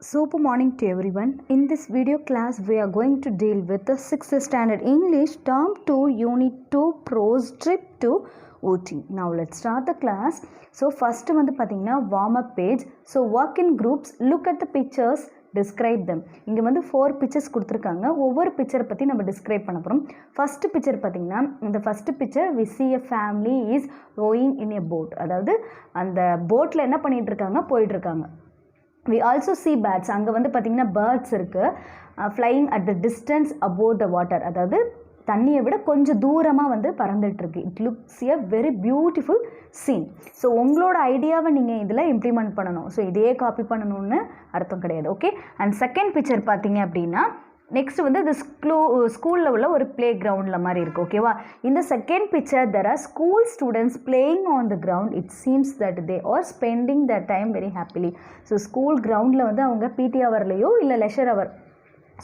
Super morning to everyone. In this video class we are going to deal with the 6th standard English term 2 unit 2 prose trip to Ooty. Now let's start the class. So first வந்து பாத்தீங்கன்னா warm up page. So work in groups, look at the pictures, describe them. இங்க வந்து 4 pictures கொடுத்திருக்காங்க. ஒவ்வொரு picture பத்தி நம்ம describe பண்ண போறோம். First picture பாத்தீங்கன்னா இந்த first picture we see a family is rowing in a boat. அதாவது அந்த போட்ல என்ன பண்ணிட்டு இருக்காங்க, போயிட்டு இருக்காங்க. We also see birds. அங்கே வந்து பார்த்திங்கன்னா birds இருக்குது flying at the distance above the water. அதாவது தண்ணியை விட கொஞ்சம் தூரமாக வந்து பறந்துட்டுருக்கு. It looks a very beautiful scene. So உங்களோட ஐடியாவை நீங்கள் இதில் இம்ப்ளிமெண்ட் பண்ணணும். ஸோ இதே காப்பி பண்ணணும்னு அர்த்தம் கிடையாது. ஓகே. அண்ட் செகண்ட் பிக்சர் பார்த்தீங்க அப்படின்னா நெக்ஸ்ட் வந்து இது ஸ்கூலில் உள்ள ஒரு ப்ளே கிரவுண்டில் மாதிரி இருக்குது. ஓகேவா. இந்த second picture there are school students playing on the ground. It seems that they are spending the time very happily. So school கிரவுண்டில் வந்து அவங்க பிடி ஹவர்லேயோ இல்லை லெஷர் ஹவர்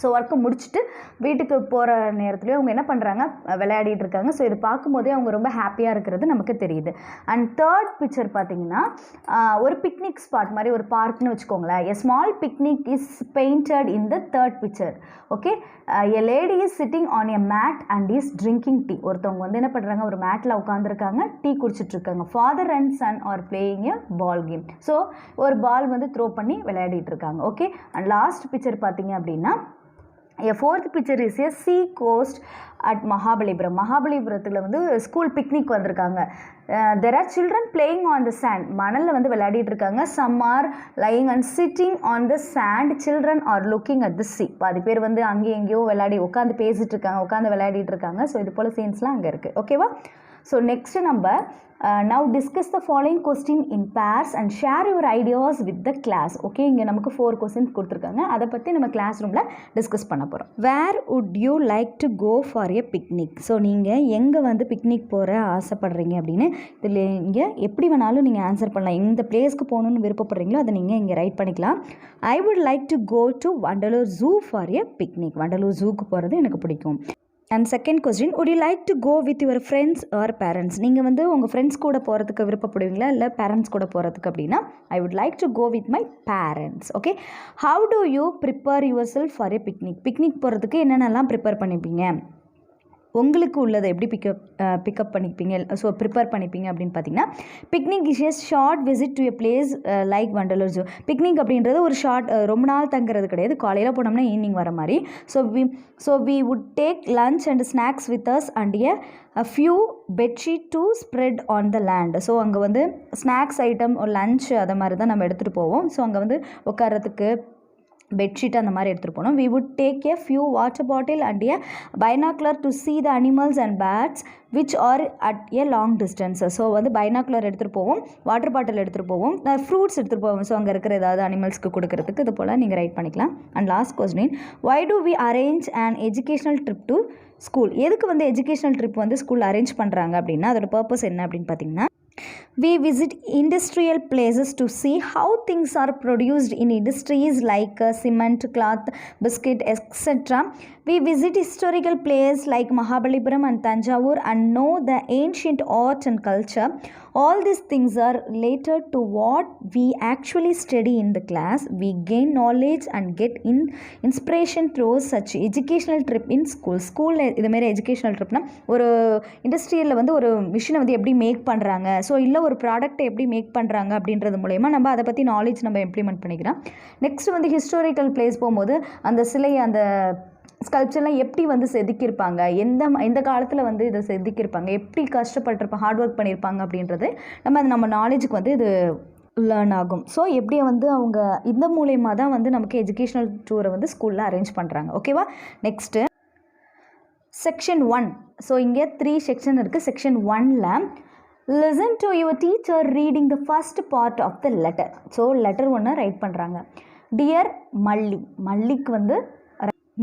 ஸோ ஒர்க்கு முடிச்சுட்டு வீட்டுக்கு போகிற நேரத்துலேயும் அவங்க என்ன பண்ணுறாங்க, விளையாடிட்டு இருக்காங்க. ஸோ இது பார்க்கும்போதே அவங்க ரொம்ப ஹாப்பியாக இருக்கிறது நமக்கு தெரியுது. அண்ட் தேர்ட் பிக்சர் பார்த்தீங்கன்னா ஒரு பிக்னிக் ஸ்பாட் மாதிரி ஒரு பார்க்னு வச்சுக்கோங்களேன். A small picnic is painted in the third picture. Okay. A lady is sitting on a mat and is drinking tea. ஒருத்தவங்க வந்து என்ன பண்ணுறாங்க, ஒரு மேட்டில் உட்காந்துருக்காங்க, டீ குடிச்சிட்ருக்காங்க. Father and son are playing a ball game. So ஒரு ball வந்து த்ரோ பண்ணி விளையாடிட்டு இருக்காங்க. ஓகே. அண்ட் லாஸ்ட் பிக்சர் பார்த்தீங்க அப்படின்னா a fourth picture is a sea coast at Mahabalipuram. மகாபலிபுரத்தில் வந்து ஸ்கூல் பிக்னிக் வந்திருக்காங்க. there are children playing on the sand. மணலில் வந்து விளையாடிட்டு இருக்காங்க. some are lying and sitting on the sand. children are looking at the sea. பாதி பேர் வந்து அங்கேயும் எங்கேயோ விளையாடி உட்காந்து பேசிட்டு இருக்காங்க, உட்காந்து விளையாடிட்டு இருக்காங்க. ஸோ இது போல் சீன்ஸ்லாம் அங்கே இருக்குது. ஓகேவா. ஸோ நெக்ஸ்ட் நம்ம now discuss the following question in pairs and share your ideas with the class. Okay. இங்கே நமக்கு 4 questions கொடுத்துருக்காங்க. அதை பற்றி நம்ம கிளாஸ் ரூமில் டிஸ்கஸ் பண்ண போகிறோம். வேர் would you like to go for a picnic? So நீங்கள் எங்கே வந்து பிக்னிக் போகிற ஆசைப்படுறீங்க அப்படின்னு இதில் இங்கே எப்படி வேணாலும் நீங்கள் ஆன்சர் பண்ணலாம். எந்த பிளேஸ்க்கு போகணுன்னு விருப்பப்படுறீங்களோ அதை நீங்கள் இங்கே ரைட் பண்ணிக்கலாம். I would like to go to Vandalur zoo for a picnic. Vandalur ஜூக்கு போகிறது எனக்கு பிடிக்கும். And second question, would you like to go with your friends or parents? நீங்கள் வந்து உங்கள் ஃப்ரெண்ட்ஸ் கூட போகிறதுக்கு விருப்பப்படுவீங்களா இல்லை பேரண்ட்ஸ் கூட போகிறதுக்கு அப்படின்னா I would like to go with my parents. Okay. how do you prepare yourself for a picnic? Picnic போகிறதுக்கு என்னென்னலாம் ப்ரிப்பேர் பண்ணிப்பீங்க, உங்களுக்கு உள்ளதை எப்படி பிக்கப் பண்ணிப்பீங்க, ஸோ ப்ரிப்பேர் பண்ணிப்பீங்க அப்படின்னு பார்த்தீங்கன்னா picnic is a short visit to a place like Vandalur zoo. Picnic அப்படின்றது ஒரு ஷார்ட் ரொம்ப நாள் தங்குறது கிடையாது. காலையில் போனோம்னா ஈவினிங் வர மாதிரி. So we would take lunch and snacks with us and a few bedsheet to spread on the land. So அங்கே வந்து ஸ்நாக்ஸ் ஐட்டம் ஒரு லன்ச் அதை மாதிரி தான் நம்ம எடுத்துகிட்டு போவோம். ஸோ அங்கே வந்து உட்காரத்துக்கு பெட்ஷீட் அந்த மாதிரி எடுத்துகிட்டு போனோம். we would take a few water bottle and a binocular to see the animals and birds which are at a long distance. So வந்து பைனாக்குலர் எடுத்துகிட்டு போவோம், வாட்டர் பாட்டில் எடுத்துகிட்டு போவோம், ஃப்ரூட்ஸ் எடுத்துகிட்டு போவோம். ஸோ அங்கே இருக்கிற ஏதாவது அனிமல்ஸ்க்கு கொடுக்கறதுக்கு இது போல் நீங்கள் ரைட் பண்ணிக்கலாம். And last question, why do we arrange an educational trip to school? எதுக்கு வந்து எஜுகேஷனல் ட்ரிப் வந்து ஸ்கூலில் அரேஞ்ச் பண்ணுறாங்க அப்படின்னா அதோட பர்பஸ் என்ன அப்படின்னு பார்த்தீங்கன்னா we visit industrial places to see how things are produced in industries like cement, cloth, biscuit, etc. We visit historical places like Mahabalipuram and Tanjavur and know the ancient art and culture. All these things are related to what we actually study in the class. We gain knowledge and get inspiration through such educational trip in school. ஸ்கூலில் இதுமாரி educational ட்ரிப்னா ஒரு இண்டஸ்ட்ரியில் வந்து ஒரு மிஷினை வந்து எப்படி make பண்ணுறாங்க, ஸோ இல்லை ஒரு ப்ராடக்ட்டை எப்படி மேக் பண்ணுறாங்க அப்படின்றது மூலயமா நம்ம அதை பற்றி நாலேஜ் நம்ம இம்ப்ளிமெண்ட் பண்ணிக்கிறோம். நெக்ஸ்ட் வந்து ஹிஸ்டாரிக்கல் பிளேஸ் போகும்போது அந்த சிலை அந்த ஸ்கல்ப்சர்லாம் எப்படி வந்து செதுக்கியிருப்பாங்க, எந்த காலத்தில் வந்து இதை செதுக்கியிருப்பாங்க, எப்படி கஷ்டப்பட்டிருப்பாங்க, ஹார்ட் ஒர்க் பண்ணியிருப்பாங்க அப்படின்றது நம்ம நாலேஜுக்கு வந்து இது லேர்ன் ஆகும். ஸோ எப்படி வந்து அவங்க இந்த மூலயமா தான் வந்து நமக்கு எஜுகேஷ்னல் டூரை வந்து ஸ்கூலில் அரேஞ்ச் பண்ணுறாங்க. ஓகேவா. Next section 1. ஸோ இங்கே 3 செக்ஷன் இருக்குது. செக்ஷன் 1ல் listen to your teacher reading the first part of the letter. So letter ஒன்று ரைட் பண்ணுறாங்க. டியர் மல்லி, மல்லிக்கு வந்து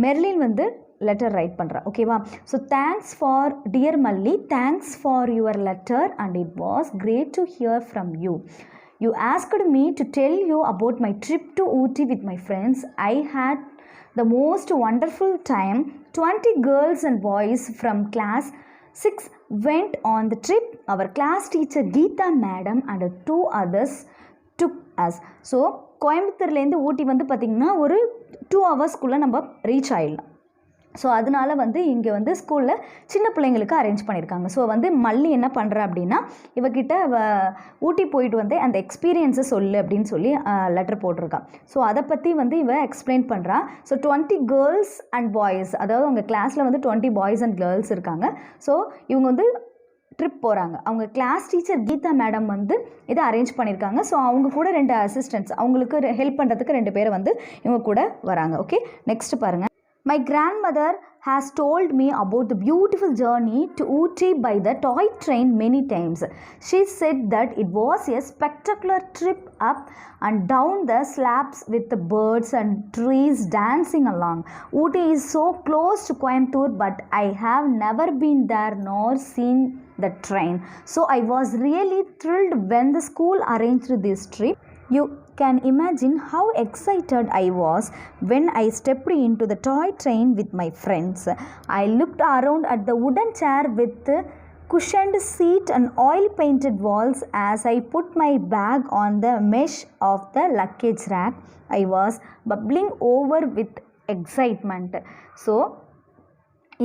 மெர்லின் வந்து லெட்டர் ரைட் பண்ணுறா. ஓகேவா. So thanks for dear Malli, thanks for your letter and it was great to hear from you. You asked me to tell you about my trip to Ooty with my friends. I had the most wonderful time. 20 girls and boys from class 6 went on the trip. Our class teacher Geeta madam and 2 others took us. So கோயம்புத்தூர்லேருந்து ஊட்டி வந்து பார்த்திங்கன்னா ஒரு 2 ஹவர்ஸ்க்குள்ளே நம்ம reach ஆகிடலாம். So அதனால வந்து இங்கே வந்து ஸ்கூலில் சின்ன பிள்ளைங்களுக்கு அரேஞ்ச் பண்ணியிருக்காங்க. ஸோ வந்து மல்லி என்ன பண்ணுறா அப்படின்னா, இவகிட்ட ஊட்டி போயிட்டு வந்து அந்த எக்ஸ்பீரியன்ஸை சொல்லு அப்படின்னு சொல்லி லெட்டர் போட்டிருக்கா. ஸோ அதை பற்றி வந்து இவ எக்ஸ்பிளைன் பண்ணுறா. ஸோ 20 கேர்ள்ஸ் அண்ட் பாய்ஸ், அதாவது அவங்க கிளாஸில் வந்து 20 பாய்ஸ் அண்ட் கேர்ள்ஸ் இருக்காங்க. ஸோ இவங்க வந்து ட்ரிப் போகிறாங்க. அவங்க கிளாஸ் டீச்சர் கீதா மேடம் வந்து இதை அரேஞ்ச் பண்ணியிருக்காங்க. ஸோ அவங்க கூட 2 அசிஸ்டன்ட்ஸ், அவங்களுக்கு ஹெல்ப் பண்ணுறதுக்கு 2 பேர் வந்து இவங்க கூட வராங்க. ஓகே, நெக்ஸ்ட் பாருங்கள். My grandmother has told me about the beautiful journey to Ooty by the toy train many times. She said that it was a spectacular trip up and down the slabs with the birds and trees dancing along. Ooty is so close to Coimbatore, but I have never been there nor seen the train. So I was really thrilled when the school arranged this trip. You can imagine how excited I was when I stepped into the toy train with my friends. I looked around at the wooden chair with the cushioned seat and oil painted walls as I put my bag on the mesh of the luggage rack. I was bubbling over with excitement. So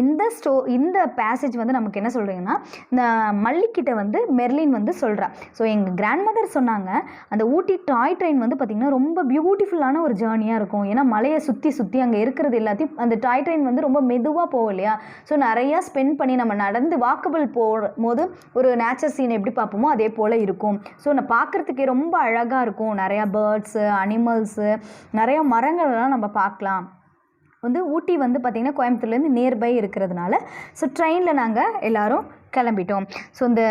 இந்த passage வந்து நமக்கு என்ன சொல்கிறீங்கன்னா, இந்த மல்லிக்கிட்ட வந்து Merlin வந்து சொல்கிறா. So எங்கள் grandmother சொன்னாங்க, அந்த ஊட்டி டாய் ட்ரெயின் வந்து பார்த்திங்கன்னா ரொம்ப பியூட்டிஃபுல்லான ஒரு ஜேர்னியாக இருக்கும். ஏன்னா மலையை சுற்றி அங்கே இருக்கிறது எல்லாத்தையும், அந்த டாய் ட்ரெயின் வந்து ரொம்ப மெதுவாக போகும் இல்லையா. ஸோ நிறையா ஸ்பெண்ட் பண்ணி நம்ம நடந்து வாக்கபிள் போகும்போது ஒரு நேச்சர் சீன் எப்படி பார்ப்போமோ அதே போல் இருக்கும். ஸோ நான் பார்க்குறதுக்கே ரொம்ப அழகாக இருக்கும். நிறையா பேர்ட்ஸு, அனிமல்ஸு, நிறையா மரங்கள்லாம் நம்ம பார்க்கலாம். வந்து ஊட்டி வந்து பார்த்திங்கன்னா கோயம்புத்தூர்லேருந்து நியர்பை இருக்கிறதுனால ஸோ ட்ரெயினில் நாங்கள் எல்லோரும் கிளம்பிட்டோம். ஸோ இந்த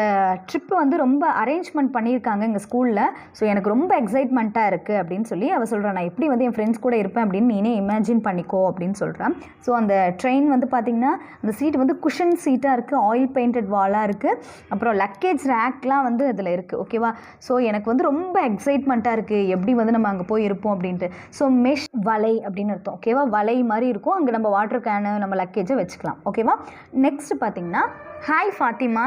ட்ரிப்பு வந்து ரொம்ப அரேஞ்ச்மெண்ட் பண்ணியிருக்காங்க எங்கள் ஸ்கூலில். ஸோ எனக்கு ரொம்ப எக்ஸைட்மெண்ட்டாக இருக்குது அப்படின்னு சொல்லி அவள் சொல்கிறான். நான் எப்படி வந்து என் ஃப்ரெண்ட்ஸ் கூட இருப்பேன் அப்படின்னு நீனே இமேஜின் பண்ணிக்கோ அப்படின்னு சொல்கிறான். ஸோ அந்த ட்ரெயின் வந்து பார்த்திங்கன்னா அந்த சீட் வந்து குஷன் சீட்டாக இருக்குது, ஆயில் பெயிண்டட் வாலாக இருக்குது, அப்புறம் லக்கேஜ் ரேக்லாம் வந்து அதில் இருக்குது. ஓகேவா. ஸோ எனக்கு வந்து ரொம்ப எக்ஸைட்மெண்ட்டாக இருக்குது, எப்படி வந்து நம்ம அங்கே போய் இருப்போம் அப்படின்ட்டு. ஸோ மெஷ் வலை அப்படின்னு அர்த்தம். ஓகேவா. வலை மாதிரி இருக்கும், அங்கே நம்ம வாட்டர் கேனு நம்ம லக்கேஜை வச்சுக்கலாம். ஓகேவா. நெக்ஸ்ட் பார்த்திங்கன்னா, Hi Fatima,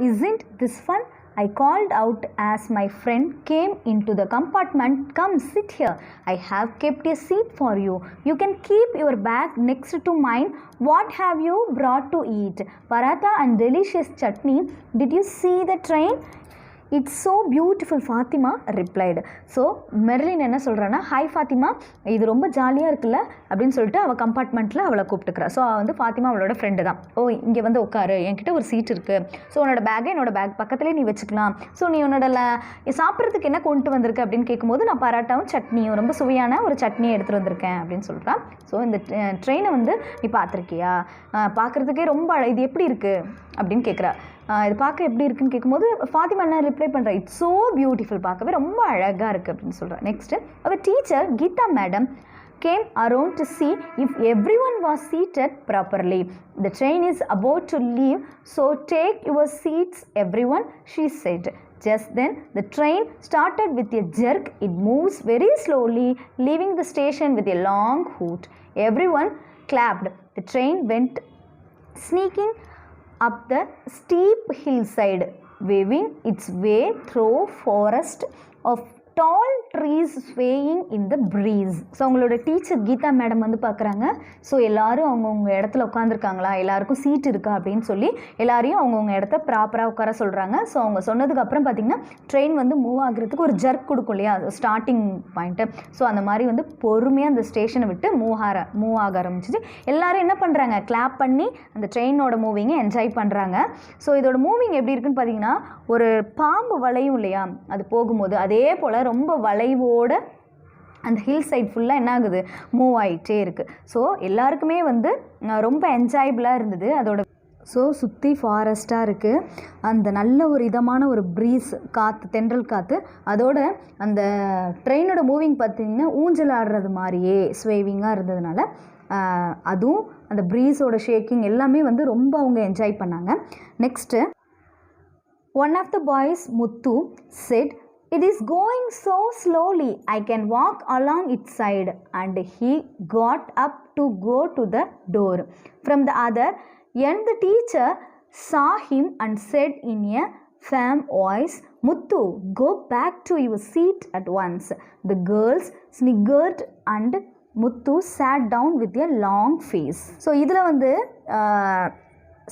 isn't this fun? I called out as my friend came into the compartment. Come sit here. I have kept a seat for you. You can keep your bag next to mine. What have you brought to eat? Paratha and delicious chutney. Did you see the train? It's so beautiful, Fatima replied. So Merlin என்ன சொல்கிறான்னா, hi Fathima, இது ரொம்ப ஜாலியாக இருக்குல்ல அப்படின்னு சொல்லிட்டு அவள் கம்பார்ட்மெண்ட்டில் அவளை கூப்பிட்டுக்கிறா. ஸோ அவள் வந்து ஃபாத்திமா அவளோட ஃப்ரெண்டு தான். ஓ இங்கே வந்து உட்காரு, என்கிட்ட ஒரு சீட் இருக்குது. ஸோ உன்னோட பேக்கை என்னோட பேக் பக்கத்துலேயே நீ வச்சுக்கலாம். ஸோ நீ உன்னோட சாப்பிட்றதுக்கு என்ன கொண்டு வந்திருக்கு அப்படின்னு கேட்கும்போது, நான் பராட்டாவும் சட்னியும், ரொம்ப சுவையான ஒரு சட்னியை எடுத்துகிட்டு வந்திருக்கேன் அப்படின்னு சொல்கிறான். ஸோ இந்த ட்ரெயினை வந்து நீ பார்த்துருக்கியா, பார்க்குறதுக்கே ரொம்ப இது எப்படி இருக்குது அப்படின்னு கேட்குறா. இது பார்க்க எப்படி இருக்குன்னு கேட்கும்போது ஃபாத்திமா என்ன ரிப்ளை பண்ணுறா, இட்ஸ் ஸோ பியூட்டிஃபுல், பார்க்கவே ரொம்ப அழகாக இருக்குது அப்படின்னு சொல்கிறா. நெக்ஸ்ட்டு அவர் teacher Geetha madam came around to see if everyone was seated properly. The train is about to leave, so take your seats everyone, she said. Just then the train started with a jerk. It moves very slowly, leaving the station with a long hoot. Everyone clapped. The train went sneaking up the steep hillside, waving its way through forest of tall trees swaying in the breeze. So அவங்களோட teacher Geetha madam வந்து பார்க்குறாங்க. So எல்லோரும் அவங்கவுங்க இடத்துல உட்காந்துருக்காங்களா, எல்லாருக்கும் seat இருக்கா அப்படின்னு சொல்லி எல்லாரையும் அவங்கவுங்க இடத்த ப்ராப்பராக உட்கார சொல்கிறாங்க. ஸோ அவங்க சொன்னதுக்கப்புறம் பார்த்திங்கன்னா ட்ரெயின் வந்து மூவ் ஆகுறதுக்கு ஒரு ஜர்க் கொடுக்கும் இல்லையா, ஸ்டார்டிங் பாயிண்ட்டு. ஸோ அந்த மாதிரி வந்து பொறுமையாக அந்த ஸ்டேஷனை விட்டு மூவ் ஆக ஆரம்பிச்சிச்சு. எல்லோரும் என்ன பண்ணுறாங்க, கிளாப் பண்ணி அந்த ட்ரெயினோட மூவிங்கை என்ஜாய் பண்ணுறாங்க. ஸோ இதோட மூவிங் எப்படி இருக்குன்னு பார்த்திங்கன்னா, ஒரு பாம்பு வளையும் இல்லையா, அது போகும்போது அதே போல் ரொம்ப வளைவோட அந்த ஹில் சைட் ஃபுல்லாக என்ன ஆகுது, மூவ் ஆகிட்டே இருக்குது. ஸோ எல்லாருக்குமே வந்து ரொம்ப என்ஜாயபிளாக இருந்தது அதோட. ஸோ சுற்றி ஃபாரஸ்ட்டாக இருக்குது, அந்த நல்ல ஒரு இதமான ஒரு ப்ரீஸ் காற்று, தென்றல் காற்று, அதோட அந்த ட்ரெயினோட மூவிங் பார்த்திங்கன்னா ஊஞ்சல் ஆடுறது மாதிரியே ஸ்வேவிங்காக இருந்ததுனால அதுவும் அந்த ப்ரீஸோட ஷேக்கிங் எல்லாமே வந்து ரொம்ப அவங்க என்ஜாய் பண்ணாங்க. Next one of the boys Muthu said, "It is going so slowly, I can walk along its side," and he got up to go to the door. From the other end, the teacher saw him and said in a firm voice, Muthu, go back to your seat at once. The girls sniggered and Muthu sat down with a long face. So இதில் வந்து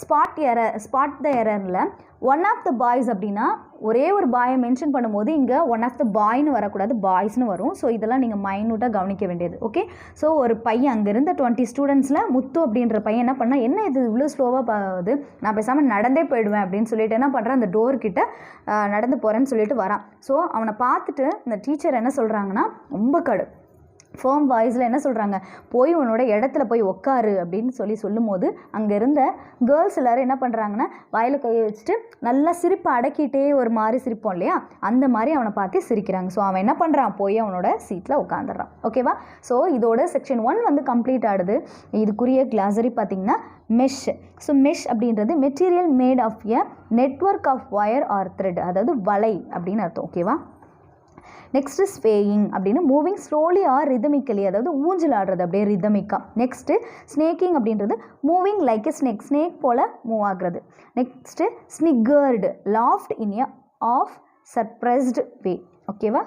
spot the errorல one of the boys அப்படின்னா ஒரே ஒரு பாயை mention பண்ணும்போது இங்கே one of த பாய்னு வரக்கூடாது, பாய்ஸ்னு வரும். ஸோ இதெல்லாம் நீங்கள் மைனூட்டாக கவனிக்க வேண்டியது. ஓகே, ஸோ ஒரு பையன் அங்கே இருந்த 20 ஸ்டூடெண்ட்ஸில் முத்து அப்படின்ற பையன் என்ன பண்ணால், என்ன இது இவ்வளோ ஸ்லோவாக போகுது, நான் பேசாமல் நடந்தே போயிடுவேன் அப்படின்னு சொல்லிட்டு என்ன பண்ணுறேன், அந்த டோர்கிட்ட நடந்து போகிறேன்னு சொல்லிட்டு வரான். ஸோ அவனை பார்த்துட்டு இந்த டீச்சர் என்ன சொல்கிறாங்கன்னா, ரொம்ப ஃபேர்ம் வாய்ஸில் என்ன சொல்கிறாங்க, போய் உன்னோட இடத்துல போய் உட்காரு அப்படின்னு சொல்லும் போது அங்கே இருந்த கேர்ள்ஸ் எல்லோரும் என்ன பண்ணுறாங்கன்னா வாயில் கையை வச்சுட்டு நல்லா சிரிப்பை அடக்கிட்டே ஒரு மாதிரி சிரிப்போம் இல்லையா, அந்த மாதிரி அவனை பார்த்து சிரிக்கிறாங்க. ஸோ அவன் என்ன பண்ணுறான், போய் அவனோட சீட்டில் உட்காந்துடுறான். ஓகேவா? ஸோ இதோட செக்ஷன் 1 வந்து கம்ப்ளீட் ஆகுது. இதுக்குரிய கிளாஸரி பார்த்திங்கன்னா மெஷ். ஸோ மெஷ் அப்படின்றது material made of a network of wire or thread, அதாவது வலை அப்படின்னு அர்த்தம். ஓகேவா? நெக்ஸ்ட்டு ஸ்வேயிங் அப்படின்னு மூவிங் ஸ்லோலி ஆர் ரிதமிக்கலி, அதாவது ஊஞ்சல் ஆடுறது அப்படியே ரிதமிக்கா. நெக்ஸ்ட்டு ஸ்னேக்கிங் அப்படின்றது மூவிங் லைக் எ ஸ்னேக் போல் மூவ் ஆகுறது. Next snickered, laughed in a half surprised way. ஓகேவா?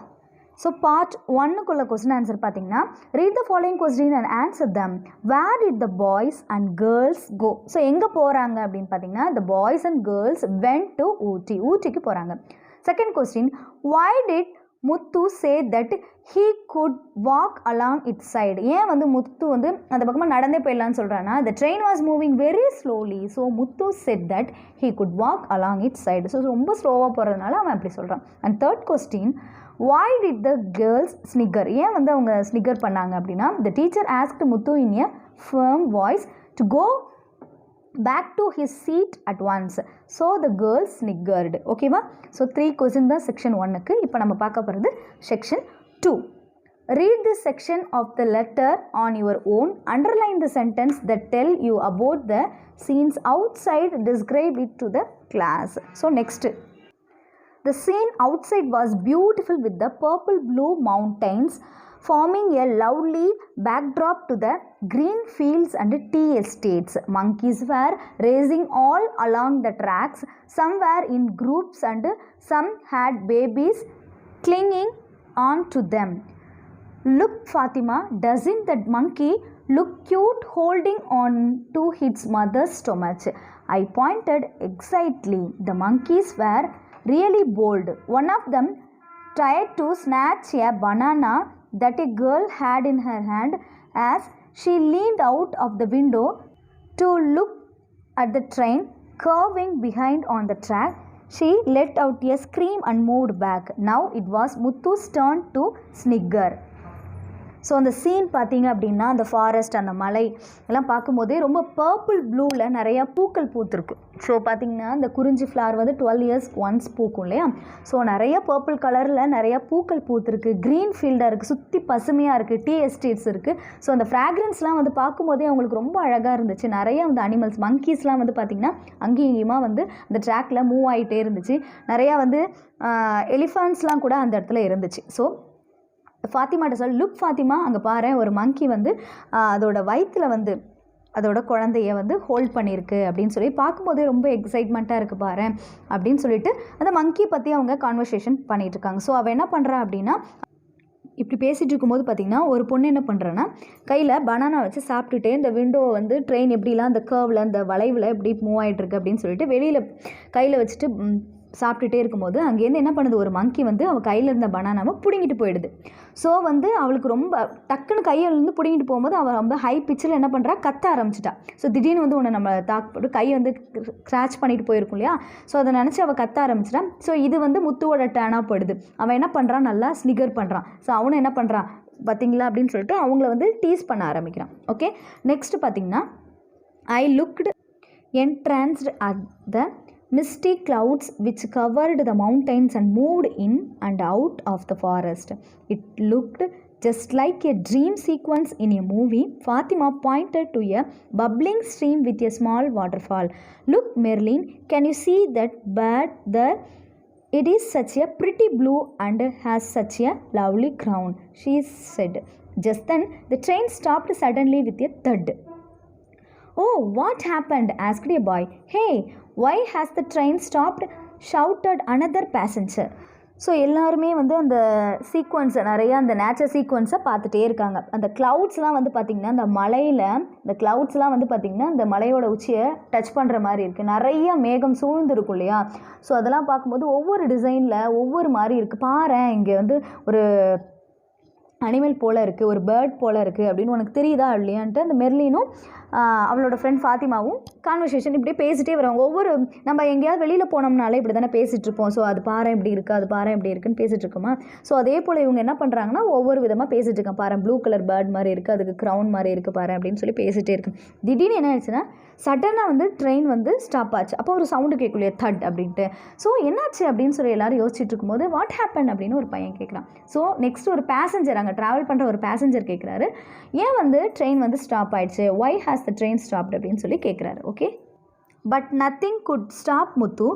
ஸோ பார்ட் 1க்குள்ள கொஸ்டின் ஆன்சர் பார்த்தீங்கன்னா, read the following question and answer them. Where did the boys and girls go? So எங்கே போகிறாங்க அப்படின்னு பார்த்தீங்கன்னா, the boys and girls went to Ooty, ஊட்டிக்கு போகிறாங்க. Second question, why did Muthu say that he could walk along it side? ஏன் வந்து முத்து வந்து அந்த பக்கமாக நடந்தே போயிடலான்னு சொல்கிறான்னா, the train was moving very slowly, so Muthu said that he could walk along it side. So ரொம்ப ஸ்லோவாக போகிறதுனால அவன் அப்படி சொல்கிறான். And third question, why did the girls snigger? ஏன் வந்து அவங்க ஸ்னிகர் பண்ணாங்க அப்படின்னா, the teacher asked Muthu in a firm voice to go back to his seat at once, so the girls sniggered. ஓகேவா? ஸோ 3 கொஸ்டின் தான் செக்ஷன் 1க்கு. இப்போ நம்ம பார்க்க போகிறது section 2. Read this section of the letter on your own. Underline the sentence that tell you about the scenes outside. Describe it to the class. So next, the scene outside was beautiful with the purple blue mountains forming a lovely backdrop to the green fields and tea estates. Monkeys were racing all along the tracks. Some were in groups and some had babies clinging on to them. Look, Fatima, doesn't that monkey look cute holding on to its mother's stomach? I pointed excitedly. The monkeys were really bold. One of them tried to snatch a banana that a girl had in her hand. As she leaned out of the window to look at the train curving behind on the track, she let out a scream and moved back. Now it was Muthu's turn to snigger. So அந்த scene பார்த்திங்க அப்படின்னா, அந்த forest, அந்த மலை எல்லாம் பார்க்கும்போதே ரொம்ப purple ப்ளூவில் நிறையா பூக்கள் பூத்துருக்கு. ஸோ பார்த்திங்கன்னா அந்த குறிஞ்சி ஃப்ளவர் வந்து 12 years ஒன்ஸ் பூக்கும் இல்லையா. ஸோ நிறையா பர்பிள் கலரில் நிறையா பூக்கள் பூத்துருக்கு. க்ரீன் ஃபீல்டாக இருக்குது, சுற்றி பசுமையாக இருக்குது, டீ எஸ்டேட்ஸ் இருக்குது. ஸோ அந்த ஃப்ராக்ரன்ஸ்லாம் வந்து பார்க்கும்போதே அவங்களுக்கு ரொம்ப அழகாக இருந்துச்சு. நிறையா வந்து அனிமல்ஸ், மங்கீஸ்லாம் வந்து பார்த்திங்கன்னா அங்கேயும் இங்கேயுமா வந்து அந்த ட்ராக்கில் மூவ் ஆகிட்டே இருந்துச்சு. நிறையா வந்து எலிஃபண்ட்ஸ்லாம் கூட அந்த இடத்துல இருந்துச்சு. ஸோ ஃபாத்திமாட்ட சொல், லுக் ஃபாத்திமா, அங்கே பாரு, ஒரு மங்கி வந்து அதோட வயிற்றில் வந்து அதோட குழந்தைய வந்து ஹோல்ட் பண்ணியிருக்கு அப்படின்னு சொல்லி பார்க்கும்போதே ரொம்ப எக்ஸைட்மெண்ட்டாக இருக்குது பாரு அப்படின்னு சொல்லிட்டு அந்த மங்கி பற்றி அவங்க கான்வர்சேஷன் பண்ணிகிட்ருக்காங்க. ஸோ அவள் என்ன பண்ணுறா அப்படின்னா, இப்படி பேசிகிட்டு இருக்கும்போது பார்த்திங்கன்னா ஒரு பொண்ணு என்ன பண்ணுறேன்னா கையில் பனானா வச்சு சாப்பிட்டுட்டே இந்த விண்டோவை வந்து ட்ரெயின் எப்படிலாம் அந்த கர்வில் அந்த வளைவில் எப்படி மூவ் ஆகிட்டுருக்கு அப்படின்னு சொல்லிட்டு வெளியில் கையில் வச்சுட்டு சாப்பிட்டுட்டே இருக்கும்போது அங்கேருந்து என்ன பண்ணுது, ஒரு மங்கி வந்து அவள் கையில் இருந்த பனானாவை பிடுங்கிட்டு போயிடுது. ஸோ வந்து அவளுக்கு ரொம்ப டக்குன்னு கையிலேருந்து பிடுங்கிட்டு போகும்போது அவள் ரொம்ப ஹை பிச்சில் என்ன பண்ணுறா, கத்த ஆரம்பிச்சிட்டா. ஸோ திடீர்னு வந்து ஒன்று நம்ம போட்டு கையை வந்து ஸ்க்ராச் பண்ணிட்டு போயிருக்கும் இல்லையா. ஸோ அதை நினச்சி அவள் கத்த ஆரம்பிச்சிட்டா. ஸோ இது வந்து முத்துவோட டேனாக போயிடுது. அவன் என்ன பண்ணுறான், நல்லா ஸ்னிகர் பண்ணுறான். ஸோ அவனும் என்ன பண்ணுறான் பார்த்தீங்களா அப்படின்னு சொல்லிட்டு அவங்கள வந்து டீஸ் பண்ண ஆரம்பிக்கிறான். ஓகே, நெக்ஸ்ட்டு பார்த்தீங்கன்னா, ஐ looked entranced at the misty clouds which covered the mountains and moved in and out of the forest. It looked just like a dream sequence in a movie. Fatima pointed to a bubbling stream with a small waterfall. Look, Merlin, can you see that bird there? It is such a pretty blue and has such a lovely crown, she said. Just then, the train stopped suddenly with a thud. Oh, what happened? Asked a boy. Hey, why has the train stopped? shouted another passenger. So எல்லாருமே வந்து அந்த சீக்வன்ஸை நிறையா அந்த nature சீக்வன்ஸை பார்த்துட்டே இருக்காங்க. அந்த க்ளவுட்ஸ்லாம் வந்து பார்த்திங்கன்னா அந்த மலையில் இந்த க்ளவுட்ஸ்லாம் வந்து பார்த்திங்கன்னா இந்த மலையோட உச்சியை டச் பண்ணுற மாதிரி இருக்குது. நிறைய மேகம் சூழ்ந்து இருக்கும் இல்லையா? ஸோ அதெல்லாம் பார்க்கும்போது ஒவ்வொரு டிசைனில் ஒவ்வொரு மாதிரி இருக்குது. பாரேன், இங்கே வந்து ஒரு அனிமல் போல் இருக்குது, ஒரு பேர்ட் போல் இருக்குது அப்படின்னு உனக்கு தெரியுதா இல்லையான்ட்டு அந்த மெர்லினும் அவளோட ஃப்ரெண்ட் ஃபாத்திமாவும் கான்வர்சேஷன் இப்படியே பேசிகிட்டே வருவாங்க. ஒவ்வொரு நம்ம எங்கேயாவது வெளியில் போனோம்னாலே இப்படி தானே பேசிகிட்ருப்போம். ஸோ அது பாரு இப்படி இருக்குது, அது பாரு இப்படி இருக்குன்னு பேசிகிட்டு இருக்கோமா? ஸோ அதே போல் இவங்க என்ன பண்ணுறாங்கன்னா ஒவ்வொரு விதமாக பேசிகிட்டு இருக்கான். பாரு ப்ளூ கலர் பேர்ட் மாதிரி இருக்குது, அதுக்கு க்ரௌன் மாதிரி இருக்குது பாரு அப்படின்னு சொல்லி பேசிகிட்டே இருக்கு. திடீர்னு என்ன ஆயிடுச்சுன்னா சடனாக வந்து ட்ரெயின் வந்து ஸ்டாப் ஆச்சு. அப்போ ஒரு சவுண்டு கேட்கலையே தட் அப்படின்ட்டு. ஸோ என்னாச்சு அப்படின்னு சொல்லி எல்லோரும் யோசிச்சுட்டு இருக்கும்போது வாட் ஹேப்பன் அப்படின்னு ஒரு பையன் கேட்குறான். ஸோ நெக்ஸ்ட் ஒரு பேசஞ்சர், அங்கே ட்ராவல் பண்ணுற ஒரு பேசஞ்சர் கேட்குறாரு, ஏன் வந்து ட்ரெயின் வந்து ஸ்டாப் ஆயிடுச்சு, வை ஹேஸ் த ட்ரெயின் ஸ்டாப்ட் அப்படின்னு சொல்லி கேட்குறாரு. Okay, but nothing could stop Muthu.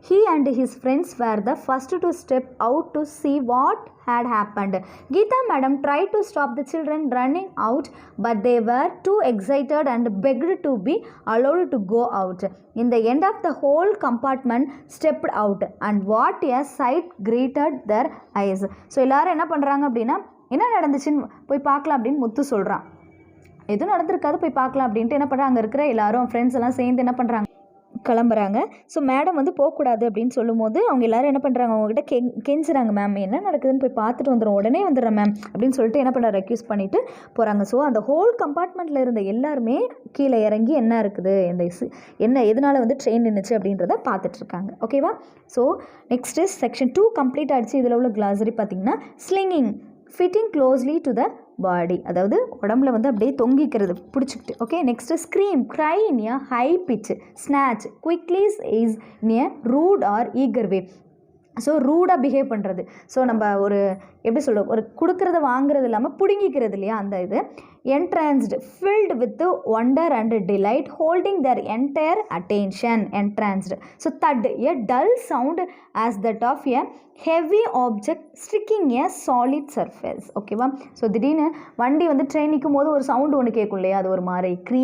He and his friends were the first to step out to see what had happened. Geeta madam tried to stop the children running out, but they were too excited and begged to be allowed to go out. In the end of the whole compartment stepped out, and what a sight greeted their eyes. So எல்லாரும் என்ன பண்ணுறாங்க அப்படின்னா என்ன நடந்துச்சுன்னு போய் பார்க்கலாம் அப்படின்னு முத்து சொல்கிறான். எதுவும் நடந்திருக்காது, போய் பார்க்கலாம் அப்படின்ட்டு என்ன பண்ணுறாங்க, அங்கே இருக்கிற எல்லாரும் ஃப்ரெண்ட்ஸ் எல்லாம் சேர்ந்து என்ன பண்ணுறாங்க, கிளம்புறாங்க. ஸோ மேடம் வந்து போகக்கூடாது அப்படின்னு சொல்லும்போது அவங்க எல்லோரும் என்ன பண்ணுறாங்க, அவங்ககிட்ட கெஞ்சுறாங்க, மேம் என்ன நடக்குதுன்னு போய் பார்த்துட்டு வந்துடும், உடனே வந்துடுறேன் மேம் அப்படின்னு சொல்லிட்டு என்ன பண்ணுறாங்க, ரெக்யூஸ் பண்ணிவிட்டு போகிறாங்க. ஸோ அந்த ஹோல் கம்பார்ட்மெண்ட்டில் இருந்த எல்லாருமே கீழே இறங்கி என்ன இருக்குது, என்ன எதனால் வந்து ட்ரெயின் நின்றுச்சு அப்படின்றத பார்த்துட்ருக்காங்க. ஓகேவா? ஸோ நெக்ஸ்ட்டு செக்ஷன் 2 கம்ப்ளீட் ஆகிடுச்சு. இதில் உள்ள கிளாஸரி பார்த்திங்கன்னா slinking, fitting closely to the body, அதாவது உடம்புல வந்து அப்படியே தொங்கிக்கிறது பிடிச்சிக்கிட்டு. Okay, next scream, cry in a high pitch, snatch, quickly is in a rude or eager way. So ரூடாக பிஹேவ் பண்ணுறது. ஸோ நம்ம ஒரு எப்படி சொல்கிறோம், ஒரு கொடுக்குறத வாங்குறது இல்லாமல் பிடுங்கிக்கிறது இல்லையா, அந்த இது. entranced, filled with wonder and delight, holding their entire attention. Entranced. So thud, a dull sound as that of a heavy object striking a solid surface. ஓகேவா? ஸோ திடீர்னு வண்டி வந்து ட்ரெயின் நிற்கும் போது ஒரு சவுண்டு ஒன்று கேட்கும் இல்லையா, அது ஒரு மாதிரி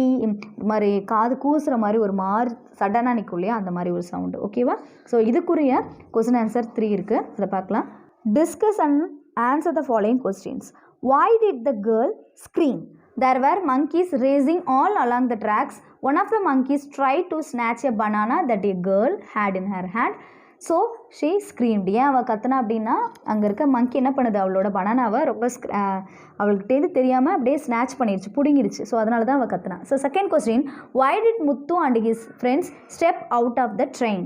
மாதிரி காது கூசுகிற மாதிரி ஒரு மாதிரி சடனாக நிற்கும் இல்லையா, அந்த மாதிரி ஒரு சவுண்டு. ஓகேவா? ஸோ இதுக்குரிய கொஸ்டின் ஆன்சர் 3 இருக்குது, அதை பார்க்கலாம். Discuss and answer the following questions. Why did the girl scream? There were monkeys racing all along the tracks. One of the monkeys tried to snatch a banana that a girl had in her hand. So she screamed. ஏன் அவள் கத்துனா அப்படின்னா அங்கே இருக்க மங்கி என்ன பண்ணுது, அவளோட பனானாவை ரொம்ப அவள்கிட்டேருந்து தெரியாமல் அப்படியே ஸ்நாச் பண்ணிடுச்சு, பிடுங்கிடுச்சு. ஸோ அதனால தான் அவள் கத்துனா. So second question, why did Muthu and his friends step out of the train?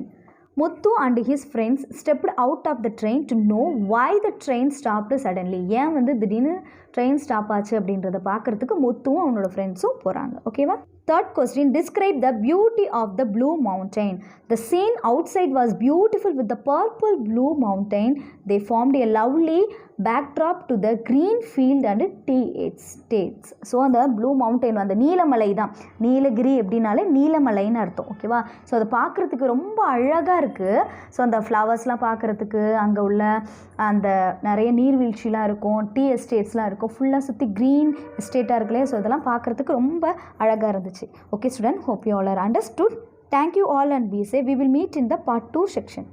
Muthu and his friends stepped out of the train to know why the train stopped suddenly. ஏன் வந்து திடீர்னு train stop ஆச்சு அப்படின்றத பார்க்குறதுக்கு முத்துவும் அவனோட ஃப்ரெண்ட்ஸும் போகிறாங்க. ஓகேவா? Third question, describe the beauty of the blue mountain. The scene outside was beautiful with the purple blue mountain. They formed a lovely backdrop to the green field and tea estates. So அந்த blue mountain அந்த நீலமலை தான், நீலகிரி அப்படின்னாலே நீலமலைன்னு அர்த்தம். ஓகேவா? So அதை பார்க்குறதுக்கு ரொம்ப அழகாக இருக்குது. ஸோ அந்த ஃப்ளவர்ஸ்லாம் பார்க்குறதுக்கு அங்கே உள்ள அந்த நிறைய நீர்வீழ்ச்சிலாம் இருக்கும், டீ எஸ்டேட்ஸ்லாம் இருக்கும், ஃபுல்லாக சுற்றி க்ரீன் எஸ்டேட்டாக இருக்குல்லையே. ஸோ இதெல்லாம் பார்க்குறதுக்கு ரொம்ப அழகாக இருந்துச்சு. Okay student, hope you all are understood. Thank you all and be safe. We will meet in the part 2 section.